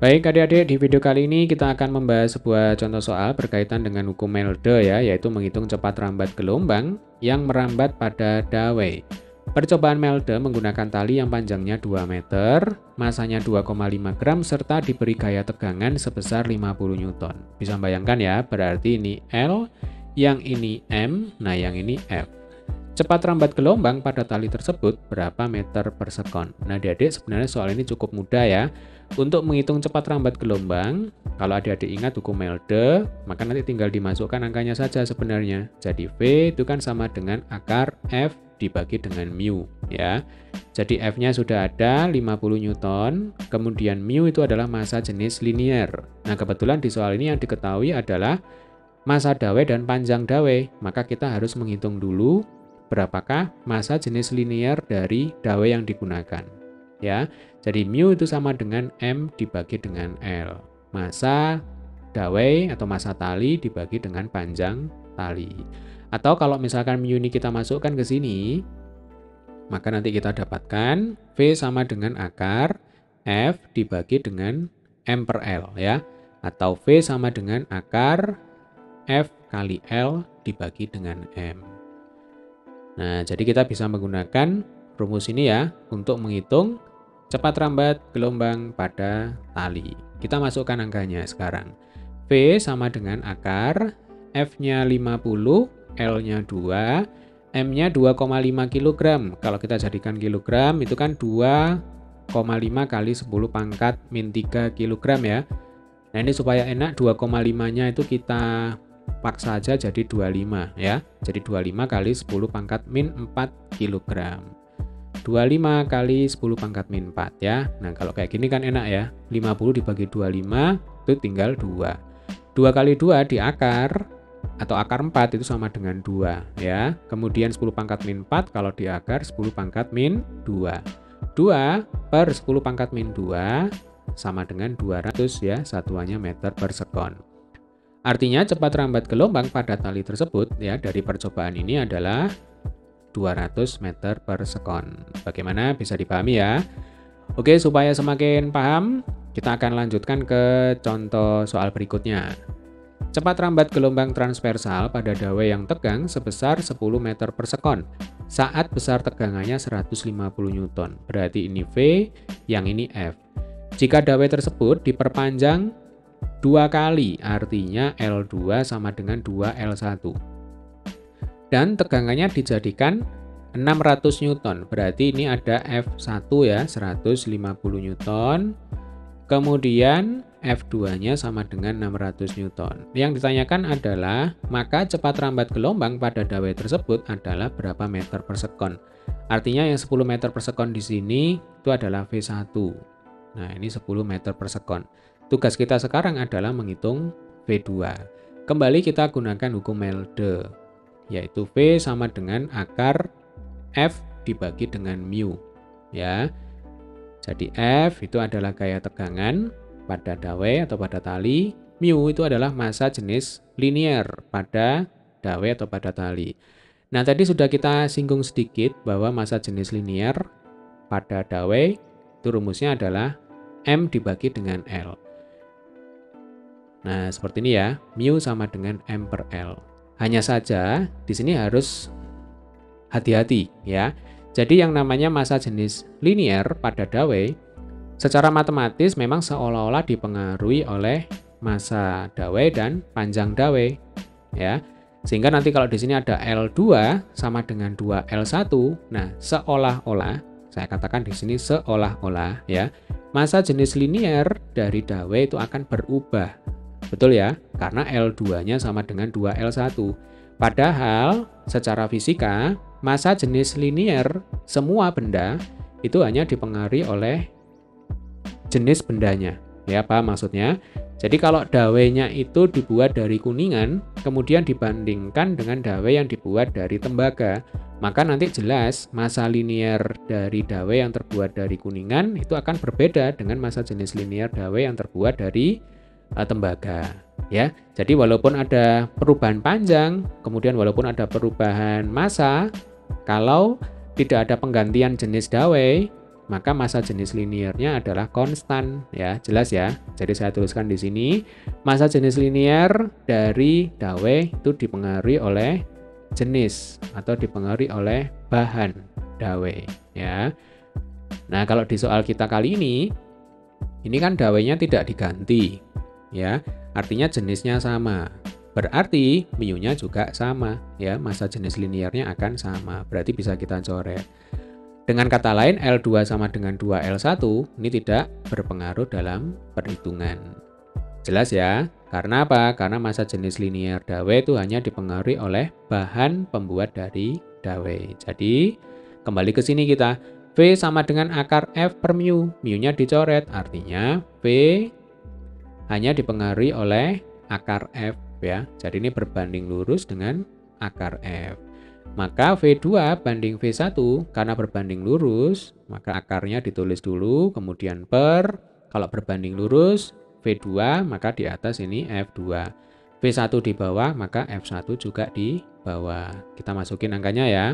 Baik adik-adik, di video kali ini kita akan membahas sebuah contoh soal berkaitan dengan hukum Melde ya, yaitu menghitung cepat rambat gelombang yang merambat pada dawai. Percobaan Melde menggunakan tali yang panjangnya 2 meter, masanya 2,5 gram, serta diberi gaya tegangan sebesar 50 Newton. Bisa bayangkan ya, berarti ini L, yang ini M, nah yang ini F. Cepat rambat gelombang pada tali tersebut berapa meter per sekon? Nah adik-adik, sebenarnya soal ini cukup mudah ya. Untuk menghitung cepat rambat gelombang, kalau adik-adik ingat hukum Melde, maka nanti tinggal dimasukkan angkanya saja sebenarnya. Jadi V itu kan sama dengan akar F dibagi dengan mu ya. Jadi F-nya sudah ada 50 Newton, kemudian mu itu adalah massa jenis linier. Nah kebetulan di soal ini yang diketahui adalah massa dawai dan panjang dawai, maka kita harus menghitung dulu berapakah massa jenis linier dari dawai yang digunakan. Ya, jadi mu itu sama dengan M dibagi dengan L. Massa dawai atau massa tali dibagi dengan panjang tali. Atau kalau misalkan mu ini kita masukkan ke sini, maka nanti kita dapatkan V sama dengan akar F dibagi dengan M per L ya. Atau V sama dengan akar F kali L dibagi dengan M. Nah, jadi kita bisa menggunakan rumus ini ya untuk menghitung cepat rambat gelombang pada tali. Kita masukkan angkanya sekarang. V sama dengan akar, F-nya 50, L-nya 2, M-nya 2,5 kg. Kalau kita jadikan kilogram itu kan 2,5 kali 10 pangkat min 3 kg ya. Nah ini supaya enak 2,5-nya itu kita paksa aja jadi 25 ya. Jadi 25 kali 10 pangkat min 4 kg. 25 kali 10 pangkat min 4 ya. Nah kalau kayak gini kan enak ya. 50 dibagi 25 itu tinggal 2. 2 kali 2 di akar atau akar 4 itu sama dengan 2 ya. Kemudian 10 pangkat min 4 kalau di akar 10 pangkat min 2. 2 per 10 pangkat min 2 sama dengan 200 ya. Satuannya meter per sekon. Artinya cepat rambat gelombang pada tali tersebut ya dari percobaan ini adalah 200 meter per sekon. Bagaimana, bisa dipahami ya? Oke, supaya semakin paham, kita akan lanjutkan ke contoh soal berikutnya. Cepat rambat gelombang transversal pada dawai yang tegang sebesar 10 meter per sekon saat besar tegangannya 150 Newton. Berarti ini V, yang ini F. Jika dawai tersebut diperpanjang 2 kali, artinya L2 sama dengan 2L1. Dan tegangannya dijadikan 600 Newton. Berarti ini ada F1 ya, 150 Newton. Kemudian F2-nya sama dengan 600 Newton. Yang ditanyakan adalah, maka cepat rambat gelombang pada dawai tersebut adalah berapa meter per sekon. Artinya yang 10 meter per sekon di sini itu adalah V1. Nah, ini 10 meter per sekon. Tugas kita sekarang adalah menghitung V2. Kembali kita gunakan hukum Melde, yaitu V sama dengan akar F dibagi dengan mu ya. Jadi F itu adalah gaya tegangan pada dawai atau pada tali, mu itu adalah massa jenis linier pada dawai atau pada tali. Nah tadi sudah kita singgung sedikit bahwa massa jenis linier pada dawai itu rumusnya adalah M dibagi dengan L. Nah seperti ini ya, mu sama dengan M per L. Hanya saja di sini harus hati-hati ya. Jadi yang namanya massa jenis linier pada dawai secara matematis memang seolah-olah dipengaruhi oleh massa dawai dan panjang dawai ya. Sehingga nanti kalau di sini ada L2 sama dengan 2L1, nah seolah-olah, saya katakan di sini seolah-olah ya, massa jenis linier dari dawai itu akan berubah. Betul ya, karena L2-nya sama dengan 2L1. Padahal secara fisika, massa jenis linier semua benda itu hanya dipengaruhi oleh jenis bendanya. Ya, paham maksudnya? Jadi kalau dawainya itu dibuat dari kuningan, kemudian dibandingkan dengan dawai yang dibuat dari tembaga, maka nanti jelas massa linier dari dawai yang terbuat dari kuningan itu akan berbeda dengan massa jenis linier dawai yang terbuat dari tembaga ya. Jadi walaupun ada perubahan panjang, kemudian walaupun ada perubahan massa, kalau tidak ada penggantian jenis dawai, maka massa jenis linearnya adalah konstan ya. Jelas ya. Jadi saya tuliskan di sini massa jenis linear dari dawai itu dipengaruhi oleh jenis atau dipengaruhi oleh bahan dawai ya. Nah, kalau di soal kita kali ini kan dawainya tidak diganti ya. Artinya jenisnya sama. Berarti mu-nya juga sama ya, massa jenis linearnya akan sama. Berarti bisa kita coret. Dengan kata lain L2 sama dengan 2L1 ini tidak berpengaruh dalam perhitungan. Jelas ya? Karena apa? Karena massa jenis linear dawai itu hanya dipengaruhi oleh bahan pembuat dari dawai. Jadi kembali ke sini kita. V sama dengan akar F per mu. Mu-nya dicoret. Artinya V hanya dipengaruhi oleh akar F ya. Jadi ini berbanding lurus dengan akar F. Maka V2 banding V1 karena berbanding lurus, maka akarnya ditulis dulu, kemudian per, kalau berbanding lurus V2 maka di atas ini F2. V1 di bawah maka F1 juga di bawah. Kita masukin angkanya ya.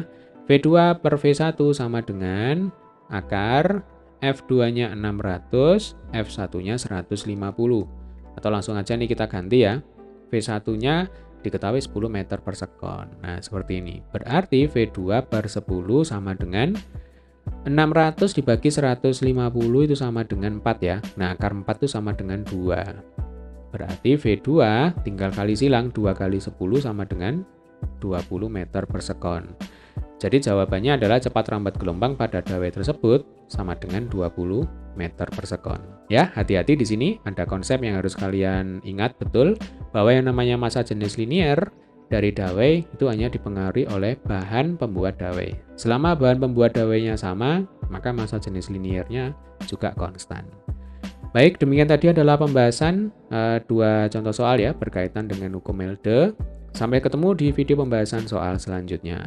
V2 per V1 sama dengan akar F2-nya 600, F1-nya 150. Atau langsung aja nih kita ganti ya. V1-nya diketahui 10 meter per sekon. Nah, seperti ini. Berarti V2 per 10 sama dengan 600 dibagi 150 itu sama dengan 4 ya. Nah, akar 4 itu sama dengan 2. Berarti V2 tinggal kali silang 2 kali 10 sama dengan 20 meter per sekon. Jadi jawabannya adalah cepat rambat gelombang pada dawai tersebut sama dengan 20 meter per sekon. Ya, hati-hati di sini ada konsep yang harus kalian ingat betul bahwa yang namanya massa jenis linear dari dawai itu hanya dipengaruhi oleh bahan pembuat dawai. Selama bahan pembuat dawainya sama, maka massa jenis linearnya juga konstan. Baik, demikian tadi adalah pembahasan dua contoh soal ya berkaitan dengan hukum Melde. Sampai ketemu di video pembahasan soal selanjutnya.